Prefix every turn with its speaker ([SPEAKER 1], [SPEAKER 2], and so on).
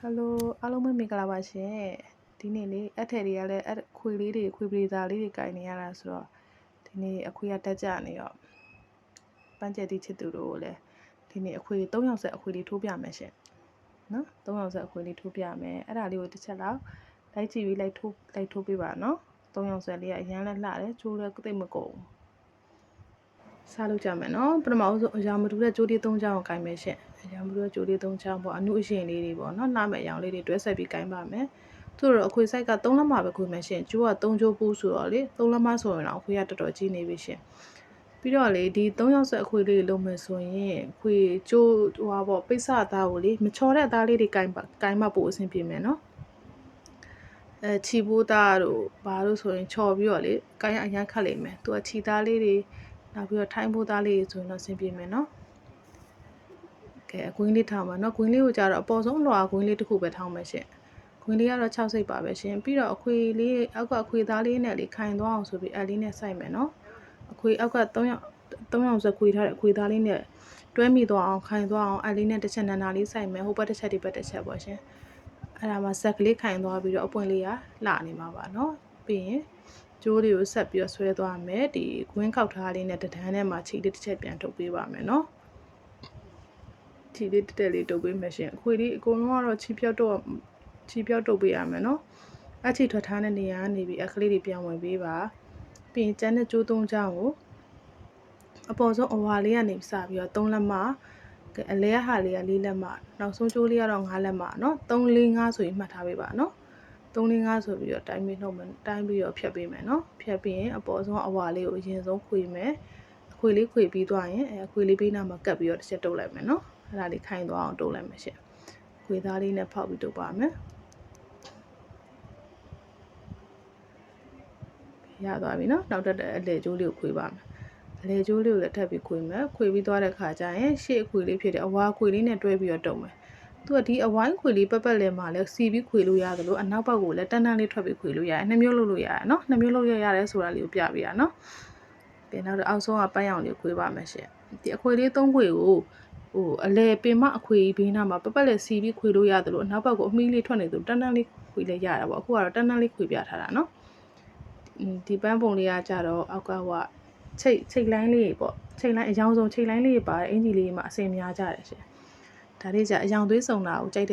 [SPEAKER 1] Hello အားလုံးပဲမင်္ဂလာပါရှင်ဒီနေ့လေအထက်တွေကလည်းခွေလေးတွေခွေပရိသတ်လေးတွေကင်နေရတာဆိုတော့ဒီနေ့အခွေကတက်ကြနေတော့ပန်းကျက်တီးချစ်သူတို့ကိုလည်းဒီနေ့အခွေ3ယောက်ဆက်အခွေလေးထိုးပြမယ်ရှင်နော်3ယောက်ဆက်အခွေလေးထိုးပြမယ်အဲ့ဒါလေးကိုတစ်ချက်လောက်လိုက်ကြည့်ပြီးလိုက်ထိုးပေးပါနော်3ယောက်ဆက်လေးကအရန်လက်လှတယ်ကျိုးလည်းသိပ်မကုန်စားလို့ကြမယ်နော်ပထမဆုံးအရာမတူတဲ့ကျိုးလေး3ချောင်းကိုကင်မယ်ရှင်အရာမတူတဲ့ကျိုးလေး3ချောင်းပေါ့အနုအရှင်လေးတွေပေါ့နော်လှမဲ့အရောင်လေးတွေတွဲဆက်ပြီးကင်ပါမယ်သူတို့အခွေဆိုင်က3လက်မပဲခွေမယ်ရှင်ကျိုးက3ကျိုးပူးဆိုတော့လေ3လက်မဆိုရင်တော့အခွေကတော်တော်ကြီးနေပြီရှင်ပြီးတော့လေဒီ3ယောက်ဆက်အခွေလေးလုံးမယ်ဆိုရင်ခွေကျိုးဟိုပါပေါ့ပိတ်စသားကိုလေမချော်တဲ့အသားလေးတွေကင်မပို့အဆင်ပြေမယ်နော်ချီပိုးသားတို့ဘာလို့ဆိုရင်ချော်ပြီးတော့လေကင်ရအရန်ခတ်လိမ့်မယ်သူကချီသားလေးတွေနောက်ပြီးတော့ထိုင်းပိုးသားလေးဆိုရင်တော့အဆင်ပြေမယ်နော်ကဲအကွင်းလေးထောင်းပါနော်ကွင်းလေးကိုကြတော့အပေါ်ဆုံးလွှာကွင်းလေးတစ်ခုပဲထောင်းမယ်ရှင်ခွင်းလေးကတော့6စိတ်ပါပဲရှင်ပြီးတော့အခွေလေးအောက်ကအခွေသားလေးနဲ့လေခိုင်သွားအောင်ဆိုပြီးအဲ့လေးနဲ့စိုက်မယ်နော်အခွေအောက်က3ယောက်စခွေထားတဲ့အခွေသားလေးနဲ့တွဲမိသွားအောင်ခိုင်သွားအောင်အဲ့လေးနဲ့တစ်ချက်နန္နာလေးစိုက်မယ်ဟိုဘက်တစ်ချက်ဒီဘက်တစ်ချက်ပေါ့ရှင်အဲ့ဒါမှဆက်ကလေးခိုင်သွားပြီးတော့အပွင့်လေးကလှနေမှာပါနော်ပြီးရင်ကျိုးလေးကိုဆက်ပြီးတော့ဆွဲသွားမယ်ဒီကွင်းခောက်ထားလေးနဲ့တဒန်းထဲမှာခြေလေးတစ်ချက်ပြန်ထုတ်ပေးပါမယ်နော်ခြေလေးတက်လေးတုပ်ပေးမယ်ရှင်အခွေလေးအကုန်လုံးကတော့ခြေပြောက်တုပ်ပေးရမယ်နော်အချီထွက်ထားတဲ့နေရာကနေပြီးအခလေးတွေပြန်ဝင်ပေးပါပြီးရင်ကျန်တဲ့ကျိုး3ချောင်းကိုအပေါ်ဆုံးအဝါလေးကနေစပြီးတော့3လက်မအလဲဟာလေးက4လက်မနောက်ဆုံးကျိုးလေးကတော့5လက်မနော်3 4 5ဆိုရင်မှတ်ထားပေးပါနော်3 4 5ဆိုပြီးတော့တိုင်းပြီးနှုတ်မယ်တိုင်းပြီးတော့ဖြတ်ပေးမယ်နော်ဖြတ်ပြီးရင်အပေါ်ဆုံးအဝါလေးကိုအရင်ဆုံးခွေမယ်အခွေလေးခွေပြီးသွားရင်အခွေလေးပေးနာမှာကပ်ပြီးတော့တစ်ချက်တုပ်လိုက်မယ်နော်အဲ့ဒါလေးခိုင်သွားအောင်တုပ်လိုက်မယ်ရှင်ခွေသားလေးနဲ့ဖောက်ပြီးတုပ်ပါမယ်ရသွားပြီနော်နောက်တက်တဲ့အလဲကျိုးလေးကိုခွေပါမယ်အလဲကျိုးလေးကိုလည်းထပ်ပြီးခွေမယ်ခွေပြီးသွားတဲ့ခါကျရင်ရှေ့အခွေလေးဖြစ်တဲ့အဝါခွေလေးနဲ့တွဲပြီးတော့တုပ်မယ်သူကဒီအဝိုင်းခွေလေးပက်လဲမှာလဲစီပြီးခွေလို့ရတယ်လို့အနောက်ဘက်ကိုလည်းတန်းလေးထွက်ပြီးခွေလို့ရတယ်နှစ်မျိုးလုပ်လို့ရတယ်နော်နှစ်မျိုးလုပ်ရရတယ်ဆိုတာလေးကိုပြပေးရနော်ပြန်နောက်တော့အောက်ဆုံးကပန်းရောင်လေးခွေပါမယ်ရှင်ဒီအခွေလေး3ခွေကိုအလဲပင်မအခွေဘေးနားမှာပက်လဲစီပြီးခွေလို့ရတယ်လို့အနောက်ဘက်ကိုအမီးလေးထွက်နေသူတန်းလေးခွေလဲရတာပေါ့အခုကတော့တန်းလေးခွေပြထားတာနော်ဒီပန်းပုံလေးကကြတော့အောက်ကချိတ်လိုင်းလေးပေါ့ချိတ်လိုင်းအယောင်ဆုံးချိတ်လိုင်းလေးပါတယ်အင်ဂျီလေးမှာအစင်များကြတယ်ရှင်ဒါလေးကြအယောင်သွေးစုံတာကိုကြိုက်